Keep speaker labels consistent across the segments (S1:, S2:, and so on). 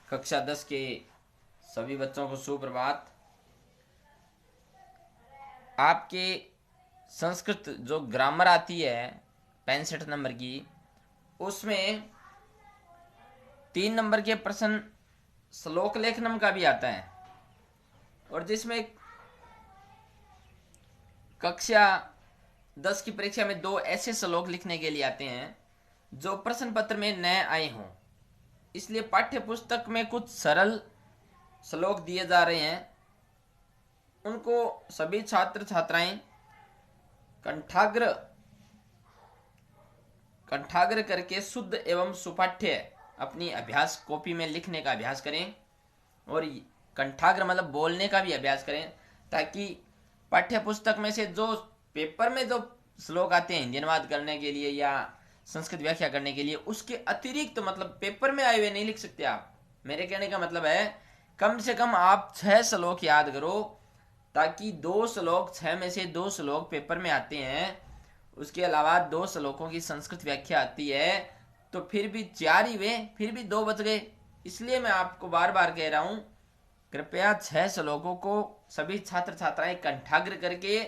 S1: कक्षा 10 के सभी बच्चों को सुप्रभात। आपके संस्कृत जो ग्रामर आती है 65 नंबर की, उसमें 3 नंबर के प्रश्न श्लोक लेखनम का भी आता है, और जिसमें कक्षा 10 की परीक्षा में 2 ऐसे श्लोक लिखने के लिए आते हैं जो प्रश्न पत्र में न आए हों। इसलिए पाठ्य पुस्तक में कुछ सरल श्लोक दिए जा रहे हैं, उनको सभी छात्र छात्राएं कंठाग्र करके शुद्ध एवं सुपाठ्य अपनी अभ्यास कॉपी में लिखने का अभ्यास करें, और कंठाग्र मतलब बोलने का भी अभ्यास करें, ताकि पाठ्य पुस्तक में से जो पेपर में जो श्लोक आते हैं हिंदी अनुवाद करने के लिए या संस्कृत व्याख्या करने के लिए, उसके अतिरिक्त मतलब पेपर में आए हुए नहीं लिख सकते आप। मेरे कहने का मतलब है कम से कम आप 6 श्लोक याद करो, ताकि 2 श्लोक 6 में से 2 श्लोक पेपर में आते हैं, उसके अलावा 2 श्लोकों की संस्कृत व्याख्या आती है, तो फिर भी 4 ही हुए, फिर भी 2 बच गए। इसलिए मैं आपको बार बार कह रहा हूं, कृपया 6 श्लोकों को सभी छात्र छात्राएं कंठाग्र करके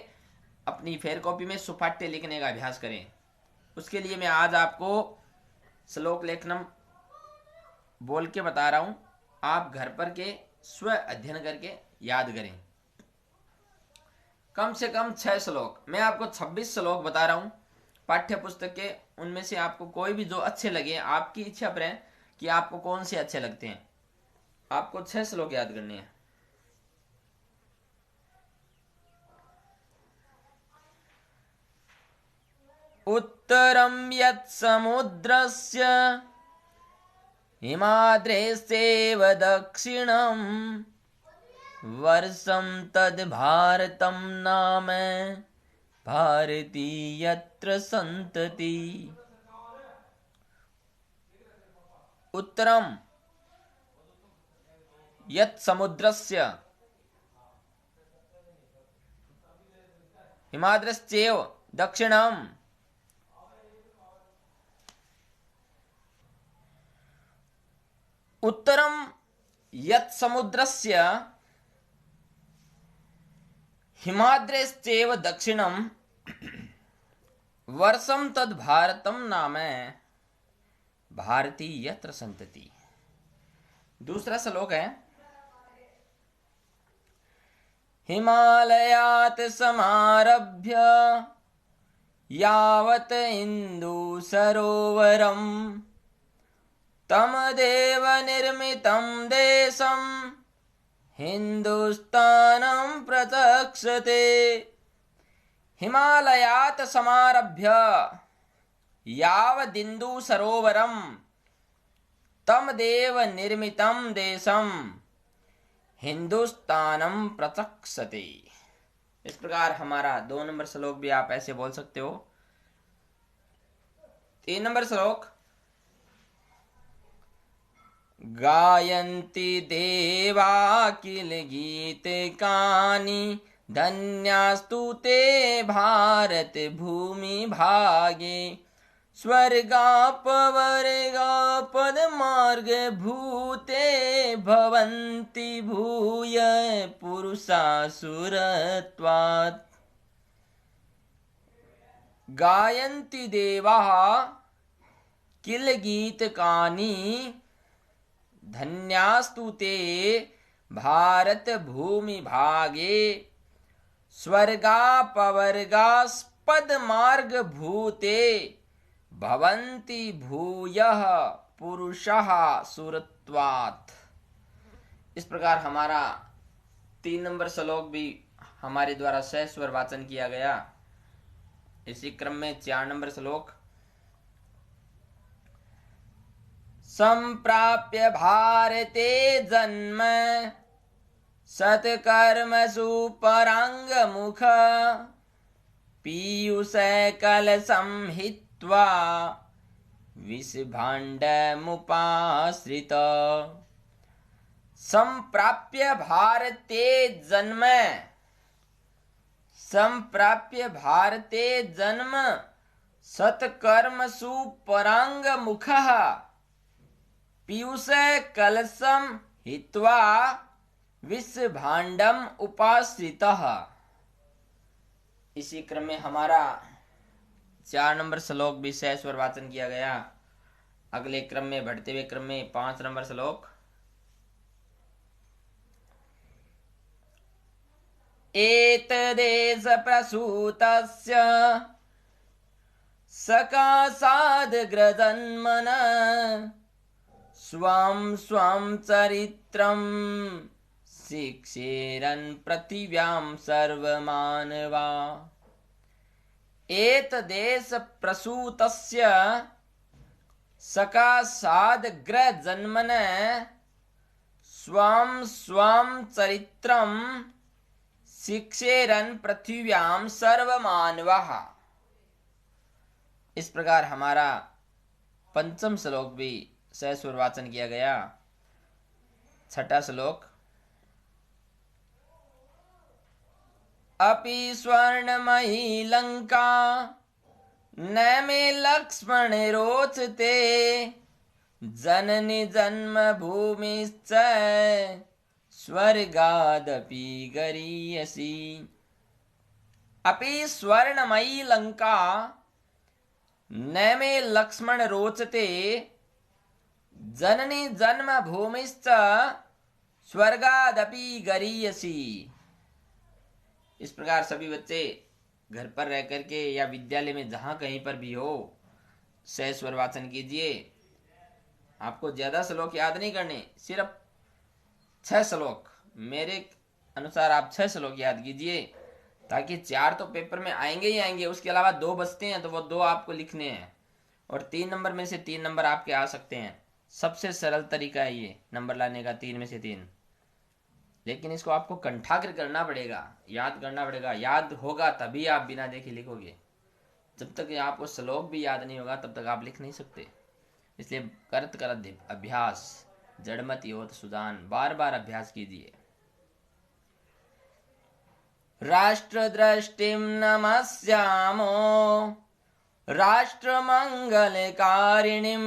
S1: अपनी फेयर कॉपी में सुपाठ्य लिखने का अभ्यास करें। उसके लिए मैं आज आपको श्लोक लेखनम बोल के बता रहा हूं, आप घर पर के स्व अध्ययन करके याद करें। कम से कम 6 श्लोक, मैं आपको 26 श्लोक बता रहा हूं पाठ्य पुस्तक के, उनमें से आपको कोई भी जो अच्छे लगे, आपकी इच्छा पर है कि आपको कौन से अच्छे लगते हैं। आपको 6 श्लोक याद करने हैं। उत्तरं यत् समुद्रस्य हिमाद्रेस्येव दक्षिणं वर्षं तद् भारतं नाम भारती यत्र संतति। उत्तरं यत् समुद्रस्य हिमाद्रश्चैव दक्षिणं उत्तरं यत् समुद्रस्य हिमाद्रेश्चैव दक्षिणं वर्षं तद् भारतं नाम भारती यत्र संतति। दूसरा श्लोक है, हिमालयात् समारभ्य यावत् इंदु सरोवरम तमदेव निर्मितं देशं हिंदुस्तानं प्रचक्षते। हिमालयात् समारभ्य यावदिन्दु सरोवरम तमदेव निर्मितं देशं हिंदुस्तानं प्रचक्षते। इस प्रकार हमारा 2 नंबर श्लोक भी आप ऐसे बोल सकते हो। 3 नंबर श्लोक, गायन्ति देवा किल गीतिकानि धन्यास्तु ते भारत भूमि भागे स्वर्गापवर्गापद मार्ग भूते भवन्ति भूय पुरुषासुरत्वात्। गायन्ति देवाः किल गीतकानि धन्यास्तु ते भारत भूमि भागे स्वर्गापवर्गास्पद मार्ग भूते भवन्ति भूयः पुरुषः सुरत्वात्। इस प्रकार हमारा 3 नंबर श्लोक भी हमारे द्वारा सहस्वर वाचन किया गया। इसी क्रम में 4 नंबर श्लोक, संप्राप्य भारते जन्म सत्कर्मसु परांगमुख पीयूष कलशं हित्वा विषभाण्डमुपाश्रित। संप्राप्य भारते जन्म, संप्राप्य भारते जन्म सत्कर्मसु परांगमुखः पीयूष कलशम हित्वा विश्वभाण्डम उपाश्रितः। इसी क्रम में हमारा 4 नंबर श्लोक भी सहस्वर वाचन किया गया। अगले क्रम में बढ़ते हुए क्रम में 5 नंबर श्लोक। एतदेश प्रसूतस्य सकाशादग्रजन्मन स्वं स्वं चरित्रं शिक्षेरन् पृथिव्यां सर्वमानवा। एतदेश प्रसूतस्य सकाशादग्रजन्मन स्वं स्वं चरित्रं शिक्षेरन् पृथिव्यां सर्वमानवः। इस प्रकार हमारा 5वां श्लोक भी सहस्वर वाचन किया गया। 6वां श्लोक। अपि स्वर्णमयी लंका न मे लक्ष्मण रोचते जननी जन्मभूमिश्च स्वर्गादपि गरीयसी। अपि स्वर्णमयी लंका न मे लक्ष्मण रोचते जननी जन्मभूमिश्च स्वर्गादपि गरीयसी। इस प्रकार सभी बच्चे घर पर रह करके या विद्यालय में जहां कहीं पर भी हो सहस्वर वाचन कीजिए। आपको ज्यादा श्लोक याद नहीं करने, सिर्फ 6 श्लोक मेरे अनुसार आप 6 श्लोक याद कीजिए, ताकि 4 तो पेपर में आएंगे ही आएंगे, उसके अलावा 2 बचते हैं तो वो 2 आपको लिखने हैं और 3 नंबर में से 3 नंबर आपके आ सकते हैं। सबसे सरल तरीका है ये नंबर लाने का, 3 में से 3। लेकिन इसको आपको कंठाग्र करना पड़ेगा, याद करना पड़ेगा। याद होगा तभी आप बिना देखे लिखोगे। जब तक आपको श्लोक भी याद नहीं होगा तब तक आप लिख नहीं सकते। इसलिए करत करत अभ्यास जड़मति होत सुजान, बार बार अभ्यास कीजिए। राष्ट्र दृष्टिम नमस्यामो राष्ट्र मंगलकारिणीम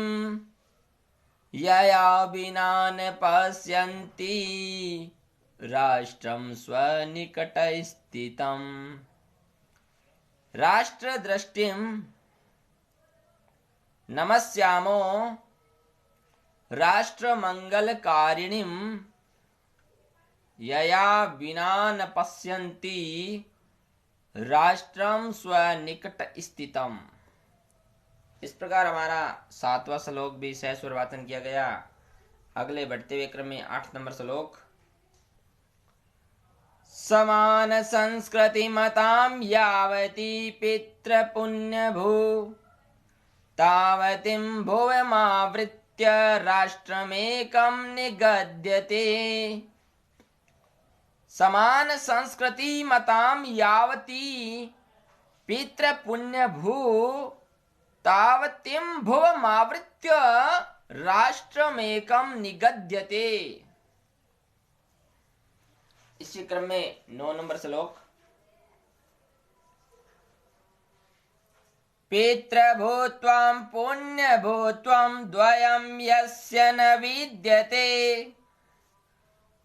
S1: यया विना न पश्यन्ति राष्ट्रम स्वनिकट स्थितम। राष्ट्र दृष्टिम नमस्यामो राष्ट्र मंगलकारिणीम यया विना न पश्यन्ति राष्ट्रम स्वनिकट स्थितम। इस प्रकार हमारा 7वां श्लोक भी सहस्वर वाचन किया गया। अगले बढ़ते हुए क्रम में 8 नंबर श्लोक। समान संस्कृति मताम यावती पितृ पुण्य भू तावतिम भुवमावृत्य राष्ट्रमेकं निगद्यते। समान संस्कृति मताम यावती पितृ पुण्य भू तावतिम भुवमावृत्य राष्ट्रमेकं निगद्यते। इसी क्रम में 9 नंबर श्लोक। पितृभूत्वं पुण्यभूत्वं द्वयं यस्य न विद्यते।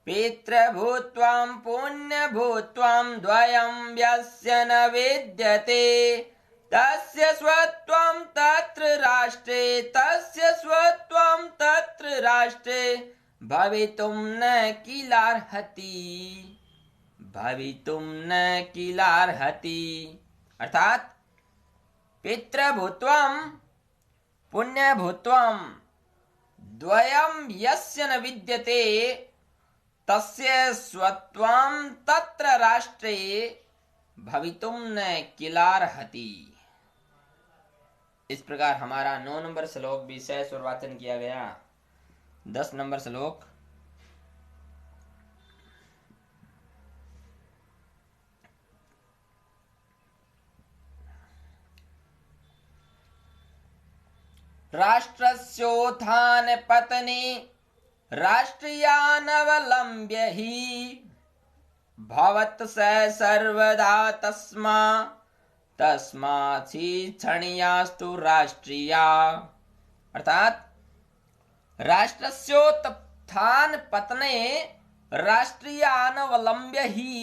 S1: पितृभूत्वं पुण्यभूत्वं द्वयं यस्य न विद्यते तस्य स्वत्वं तत्र राष्ट्रे तस्य स्वत्वं तत्र राष्ट्रे भवितुं न किलार्हति भवितुं न किलार्हति। अर्थात पितृभूत्वं पुण्यभूत्वं द्वयं यस्य न विद्यते तस्य स्वत्वं तत्र राष्ट्रे भवितुं न किलार्हति। इस प्रकार हमारा 9 नंबर श्लोक भी सहस्वर वाचन किया गया। 10 नंबर श्लोक। राष्ट्रस्योत्थान पतने राष्ट्रियानवलंब्य हि भवत् स सर्वदा तस्मात् क्षणीयास्तु राष्ट्रिया। अर्थात राष्ट्रस्योत्थान पतने राष्ट्रियानवलंब्य ही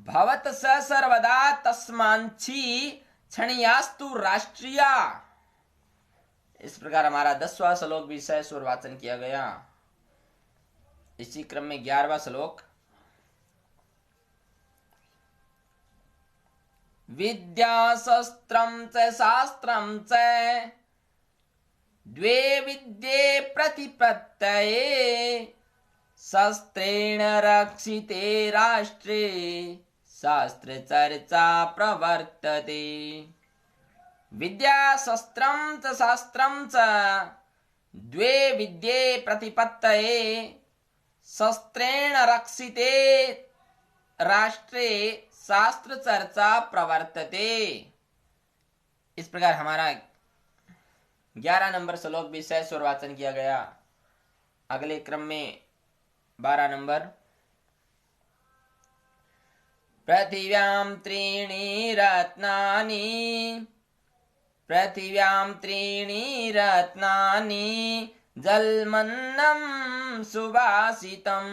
S1: भवत स सर्वदा तस्मांछि क्षणियास्तु राष्ट्रिया। इस प्रकार हमारा 10वां श्लोक भी सहस्वर वाचन किया गया। इसी क्रम में 11वां श्लोक। विद्या शस्त्रं च शास्त्रं च द्वे विद्ये प्रतिपत्तये शस्त्रेण रक्षिते राष्ट्रे शास्त्र चर्चा प्रवर्तते। विद्या शस्त्रं च शास्त्रं च द्वे विद्ये प्रतिपत्तये शस्त्रेण रक्षिते राष्ट्रे शास्त्र चर्चा प्रवर्तते। इस प्रकार हमारा 11 नंबर श्लोक भी सहस्वर वाचन किया गया। अगले क्रम में 12 नंबर। पृथिव्यां त्रीणि रत्नानि पृथिव्यां त्रीणि रत्नानि जलमन्नं सुवासितं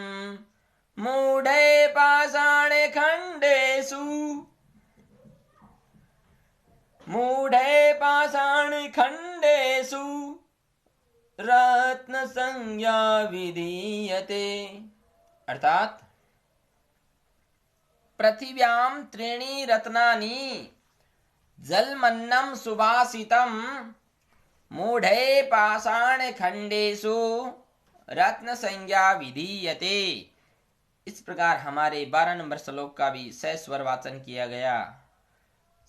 S1: मूढे पाषाणे खण्डेषु मूढे पाषाण खण्डेषु रत्न संज्ञा विधीयते। अर्थात पृथिव्यां त्रीणि रत्नानि जलमन्नं सुवासितं मूढे पाषाण खण्डेषु रत्न संज्ञा विधीयते। इस प्रकार हमारे 12 नंबर श्लोक का भी सहस्वर वाचन किया गया।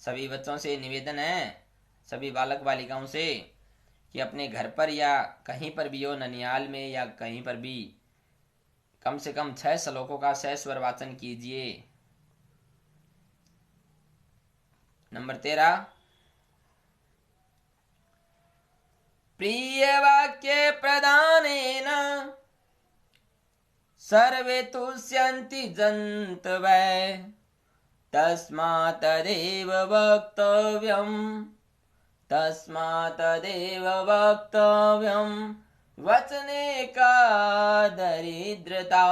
S1: सभी बच्चों से निवेदन है, सभी बालक बालिकाओं से, कि अपने घर पर या कहीं पर भी हो, ननिहाल में या कहीं पर भी, कम से कम 6 श्लोकों का सहस्वर वाचन कीजिए। नंबर 13। प्रिय वाक्य प्रदानेन सर्वे तुष्यन्ति जन्तवः तस्मात् तदेव वक्तव्यं वचने का दरिद्रता।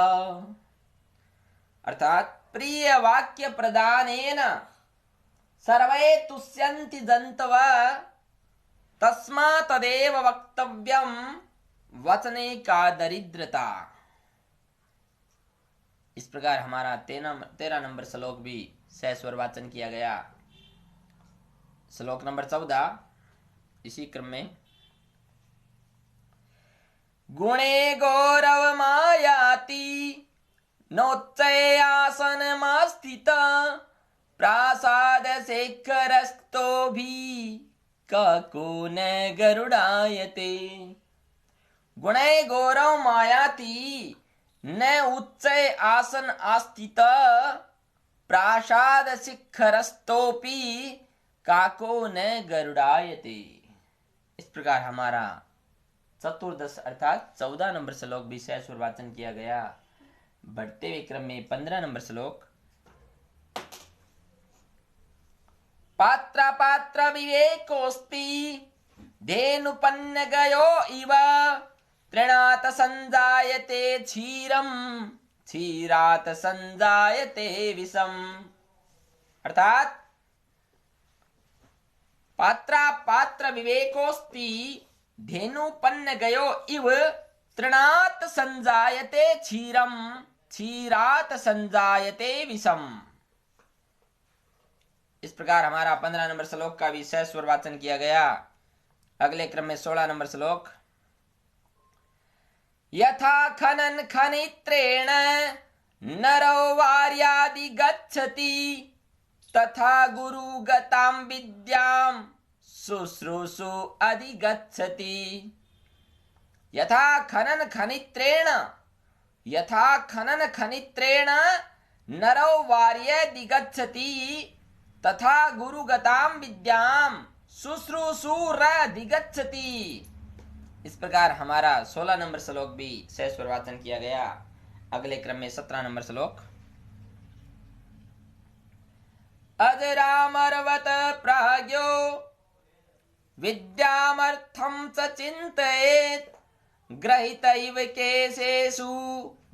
S1: अर्थात प्रिय वाक्य प्रदानेन सर्वे तुष्यन्ति जन्तवः तस्मात् तदेव वक्तव्यं वचने का दरिद्रता। इस प्रकार हमारा 13 नंबर श्लोक भी सहस्वर वाचन किया गया। श्लोक नंबर 14 इसी क्रम में। गुणे गौरव मायाति नोच्चयासनमास्थित प्रासाद शेखरस्तो भी काको न गरुडायते। गुणे गौरव मायाति न उच्चय आसन आस्थित प्रासाद शिखरस्तोपि काको न गरुडायते। इस प्रकार हमारा चतुर्दश अर्थात 14 नंबर श्लोक भी सहस्वर वाचन किया गया। बढ़ते हुए क्रम में 15 नंबर श्लोक। पात्र पात्र विवेकोस्ति धेनुपन्न गयो इव तृणात संजायते क्षीरात संजायते विषम। अर्थात पात्र विवेकोस्ति धेनुपन्न गयो इव तृणात संजायते क्षीरात संजायते विषम। इस प्रकार हमारा 15 नंबर श्लोक का भी सहस्वर वाचन किया गया। अगले क्रम में 16 नंबर श्लोक। यथा खनन खनित्रेण नरो वार्यादि गच्छति तथा गुरुगतां विद्यां शुश्रूषु अधिगच्छति। यथा खनन खनित्रेण नरो वार्यादि गच्छति तथा गुरुगतां विद्यां शुश्रूषुरधिगच्छति। इस प्रकार हमारा 16 नंबर श्लोक भी सहस्वर वाचन किया गया। अगले क्रम में 17 नंबर श्लोक। अजरामरवत प्राज्ञो विद्यामर्थं च चिन्तयेत् ग्रहीत इव केशेषु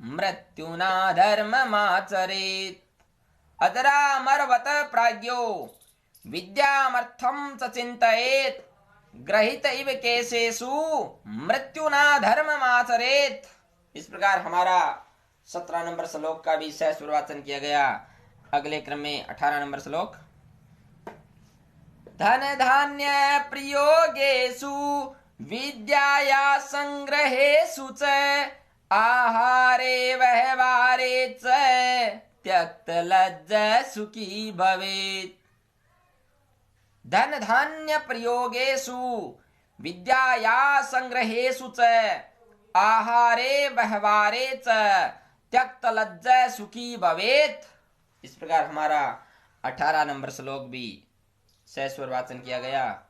S1: मृत्युना धर्ममाचरेत्। अजरामरवत प्राज्ञो विद्यामर्थं च चिन्तयेत्। ग्रहीत इव केशेषु मृत्युना धर्ममाचरेत्। इस प्रकार हमारा 17 नंबर श्लोक का भी सह वाचन किया गया। अगले क्रम में 18 नंबर श्लोक। धन धान्य प्रयोगेषु विद्याया संग्रहेषु च आहारे व्यवहारे च त्यक्त लज्जा सुखी भवेत्। धन धान्य प्रयोगेषु विद्याया संग्रहेषु च आहारे व्यवहारे च त्यक्त लज्जा सुखी भवेत्। इस प्रकार हमारा 18 नंबर श्लोक भी सहस्वर वाचन किया गया।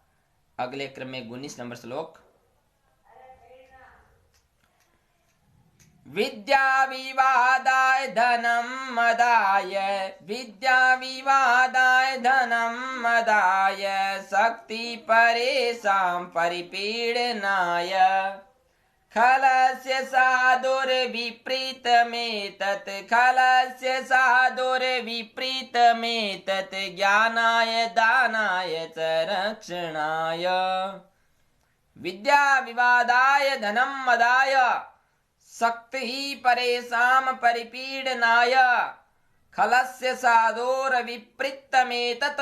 S1: अगले क्रम में 19 नंबर श्लोक। विद्या विवादाय धनम मदाय, विद्या विवादाय धनम मदाय, शक्ति परेशां परिपीडनाय, खलस्य साधुर्विपरीतमेतत्, खलस्य साधुर्विपरीतमेतत्, ज्ञानाय दानाय च रक्षणाय। विद्या विवादाय धनम मदाय, शक्ति परेशां परिपीडनाय, खलस्य साधुर्विपरीतमेतत्,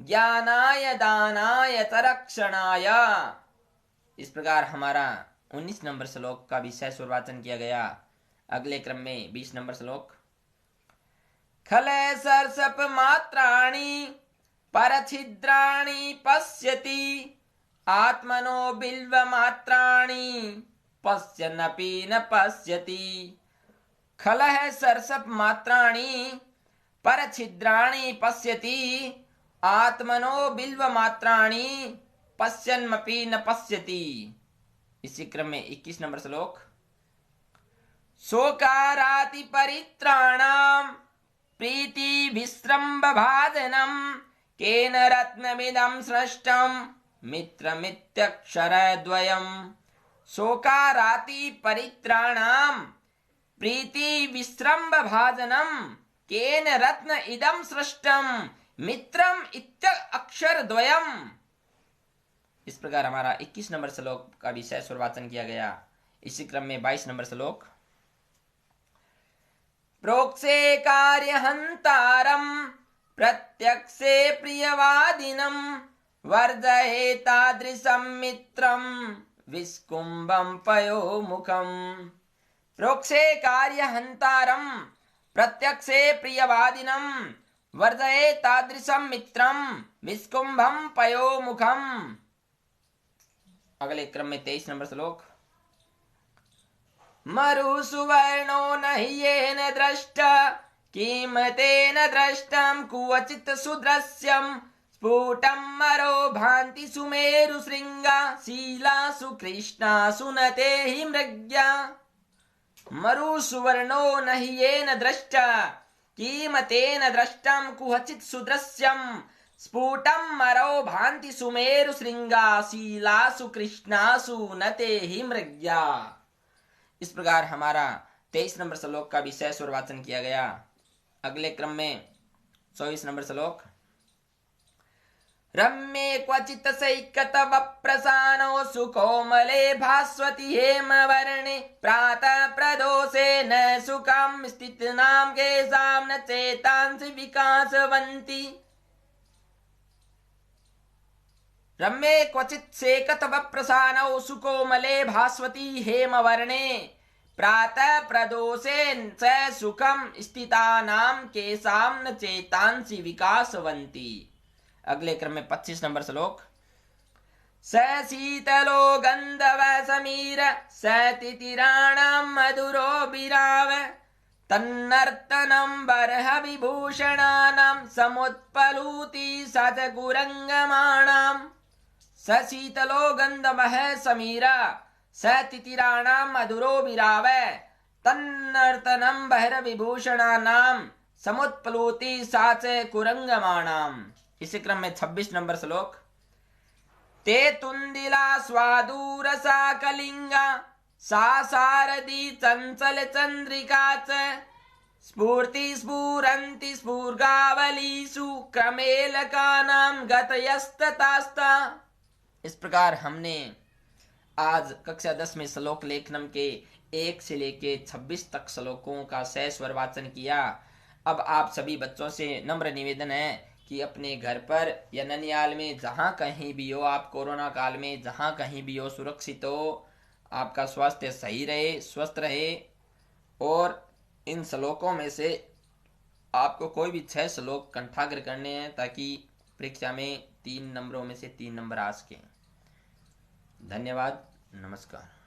S1: ज्ञानाय दानाय च रक्षणाय। इस प्रकार हमारा 19 नंबर श्लोक का भी सहस्वर वाचन किया गया। अगले क्रम में 20 नंबर श्लोक। खले सर्षप मात्राणि परछिद्राणि पश्यति, आत्मनो बिल्व मात्राणि पश्यन्नपि न पश्यति। खलः सर्षप मात्राणि परछिद्राणि पश्यति, आत्मनो बिल्व मात्राणि पश्यन्नपि न पश्यति। इसी क्रम में 21 नंबर श्लोक। शोकाराति परित्राणां प्रीति विश्रम्भ भाजनम, केन रत्नमिदं सृष्टं मित्रमित्यक्षरद्वयम्। शोकाराति परित्राणां प्रीति विश्रम्भ भाजनम, केन रत्न इदं सृष्टं मित्रम इत्यक्षरद्वयम्। इस प्रकार हमारा 21 नंबर श्लोक का भी सहस्वर वाचन किया गया। इसी क्रम में 22 नंबर श्लोक। प्रोक्षे कार्यहंतारं प्रत्यक्षे प्रियवादिनं, वर्जये तादृशं मित्रं विस्कुम्भं पयोमुखम्। प्रोक्षे कार्यहंतारं प्रत्यक्षे प्रियवादिनं, वर्जये तादृशं मित्रं विस्कुम्भं पयोमुखम्। अगले क्रम में 23 नंबर श्लोक। मरु सुवर्णो न हि येन दृष्ट, किमतेन दृष्टं क्वचित् सुदृश्यं, स्फुटं मरो भान्ति सुमेरु शृंगा, शीलासु कृष्णासु न ते हि मृग्या। मरु सुवर्णो न हि येन दृष्ट, किमतेन दृष्टं क्वचित् सुदृश्यं, स्फुटं मरो भान्ति सुमेरु शृंगा, शीलासु कृष्णासु न ते हि मृग्या। इस प्रकार हमारा 23 नंबर श्लोक का भी सहस्वर वाचन किया गया। अगले क्रम में 24 नंबर श्लोक। रम्ये क्वचित् सैकतव प्रसानो, सुकोमले भास्वति हेमवर्णे, प्रातः प्रदोषे न सुखं स्थितानां केषां न चेतांसि विकासवन्ति। रम्ये क्वचित् सेकतव प्रसानौ, सुकोमले भास्वती हेमवर्णे, प्रातः प्रदोषे च सुखं स्थितानां केषां न चेतांसि विकासवन्ति। अगले क्रम में 25 नंबर श्लोक। स शीतलो गंधव समीर, स तितिराणां मधुरो विराव, तन्नर्तनं बर्ह विभूषणानां, समुत्पलूति सचकुरंगमाणां। स शीतलो गंधवः समीर, स तितिराणां मधुरो विराव, तन्नर्तनं बर्ह विभूषणानां, समुत्पलूति सचकुरंगमाणां। इसी क्रम में 26 नंबर श्लोक। ते तुंदिला स्वादुरसा कलिंगा, सा सारथी चंचल चंद्रिका च स्फूर्ति स्फुरन्ति स्फूर्गावलीषु क्रमेलकानां गतयस्ततास्ता। इस प्रकार हमने आज कक्षा 10 में श्लोक लेखनम के 1 से लेके 26 तक श्लोकों का सस्वर वाचन किया। अब आप सभी बच्चों से नम्र निवेदन है कि अपने घर पर या ननियाल में जहाँ कहीं भी हो, आप कोरोना काल में जहाँ कहीं भी हो, सुरक्षित हो, आपका स्वास्थ्य सही रहे, स्वस्थ रहे। और इन श्लोकों में से आपको कोई भी 6 श्लोक कंठाग्र करने हैं ताकि परीक्षा में 3 नंबरों में से 3 नंबर आ सके। धन्यवाद, नमस्कार।